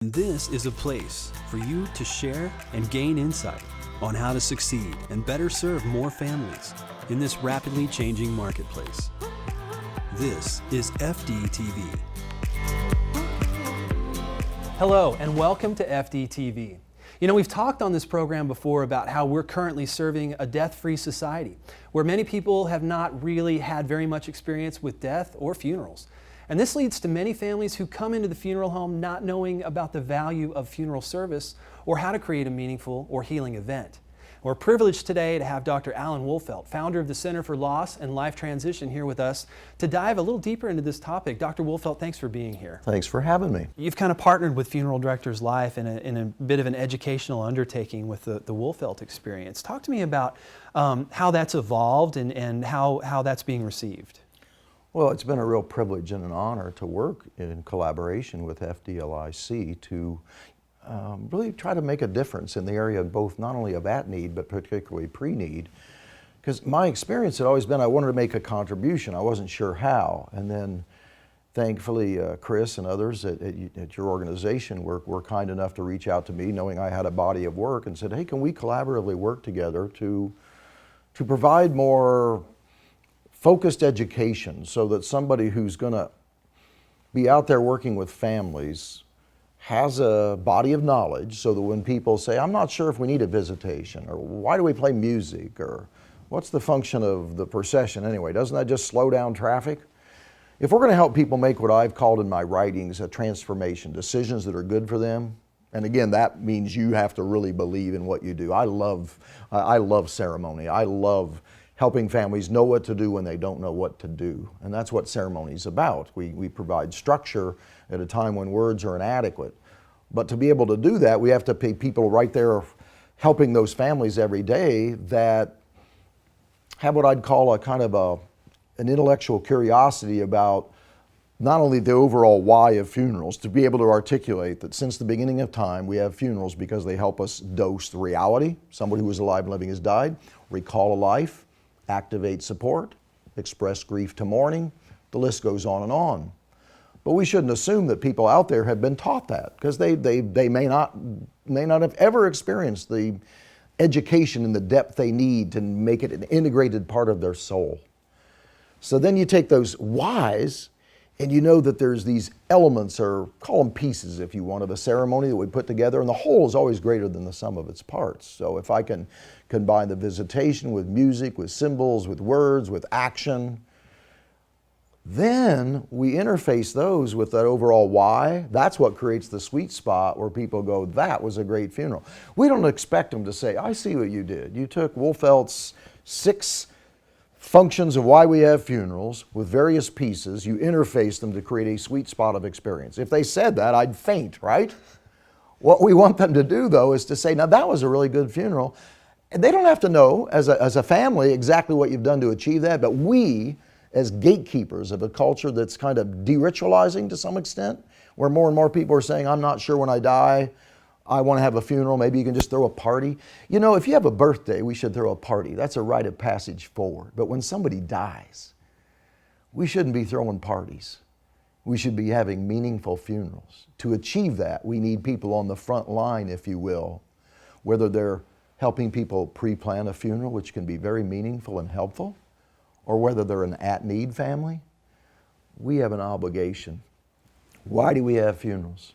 This is a place for you to share and gain insight on how to succeed and better serve more families in this rapidly changing marketplace. This is FDTV. Hello and welcome to FDTV. You know, we've talked on this program before about how we're currently serving a death-free society where many people have not really had very much experience with death or funerals. And this leads to many families who come into the funeral home not knowing about the value of funeral service or how to create a meaningful or healing event. We're privileged today to have Dr. Alan Wolfelt, founder of the Center for Loss and Life Transition, here with us to dive a little deeper into this topic. Dr. Wolfelt, thanks for being here. Thanks for having me. You've kind of partnered with Funeral Directors Life in a bit of an educational undertaking with the Wolfelt experience. Talk to me about how that's evolved and how that's being received. Well, it's been a real privilege and an honor to work in collaboration with FDLIC to really try to make a difference in the area of both not only of at need, but particularly pre-need. Because my experience had always been I wanted to make a contribution. I wasn't sure how. And then thankfully, Chris and others at your organization were kind enough to reach out to me, knowing I had a body of work, and said, hey, can we collaboratively work together to provide more focused education so that somebody who's going to be out there working with families has a body of knowledge so that when people say, I'm not sure if we need a visitation, or why do we play music, or what's the function of the procession anyway? Doesn't that just slow down traffic? If we're going to help people make what I've called in my writings a transformation, decisions that are good for them, and again, that means you have to really believe in what you do. I love ceremony. I love helping families know what to do when they don't know what to do. And that's what ceremony is about. We provide structure at a time when words are inadequate. But to be able to do that, we have to pay people right there helping those families every day that have what I'd call a kind of an intellectual curiosity about not only the overall why of funerals, to be able to articulate that since the beginning of time we have funerals because they help us dose the reality. Somebody who was alive and living has died, recall a life, activate support, express grief to mourning. The list goes on and on. But we shouldn't assume that people out there have been taught that, because they may not have ever experienced the education and the depth they need to make it an integrated part of their soul. So then you take those whys, and you know that there's these elements, or call them pieces if you want, of a ceremony that we put together, and the whole is always greater than the sum of its parts. So if I can combine the visitation with music, with symbols, with words, with action, then we interface those with that overall why. That's what creates the sweet spot where people go, that was a great funeral. We don't expect them to say, I see what you did. You took Wolfelt's 6 functions of why we have funerals with various pieces, you interface them to create a sweet spot of experience. If they said that, I'd faint, right? What we want them to do, though, is to say, now that was a really good funeral. And they don't have to know, as a family, exactly what you've done to achieve that, but we, as gatekeepers of a culture that's kind of de-ritualizing to some extent, where more and more people are saying, I'm not sure when I die, I want to have a funeral, maybe you can just throw a party. You know, if you have a birthday, we should throw a party. That's a rite of passage forward. But when somebody dies, we shouldn't be throwing parties. We should be having meaningful funerals. To achieve that, we need people on the front line, if you will, whether they're helping people pre-plan a funeral, which can be very meaningful and helpful, or whether they're an at-need family. We have an obligation. Why do we have funerals?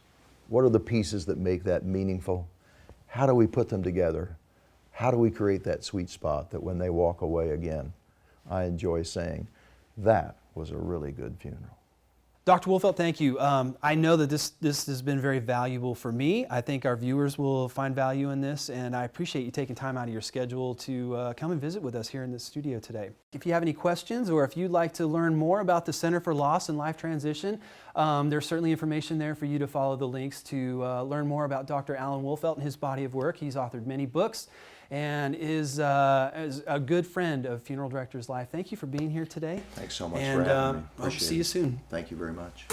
What are the pieces that make that meaningful? How do we put them together? How do we create that sweet spot that when they walk away again, I enjoy saying, that was a really good funeral. Dr. Wolfelt, thank you. I know that this has been very valuable for me. I think our viewers will find value in this, and I appreciate you taking time out of your schedule to come and visit with us here in the studio today. If you have any questions, or if you'd like to learn more about the Center for Loss and Life Transition, there's certainly information there for you to follow the links to learn more about Dr. Alan Wolfelt and his body of work. He's authored many books and is a good friend of Funeral Directors Life. Thank you for being here today. Thanks so much for having me. I'll see you soon. Thank you very much.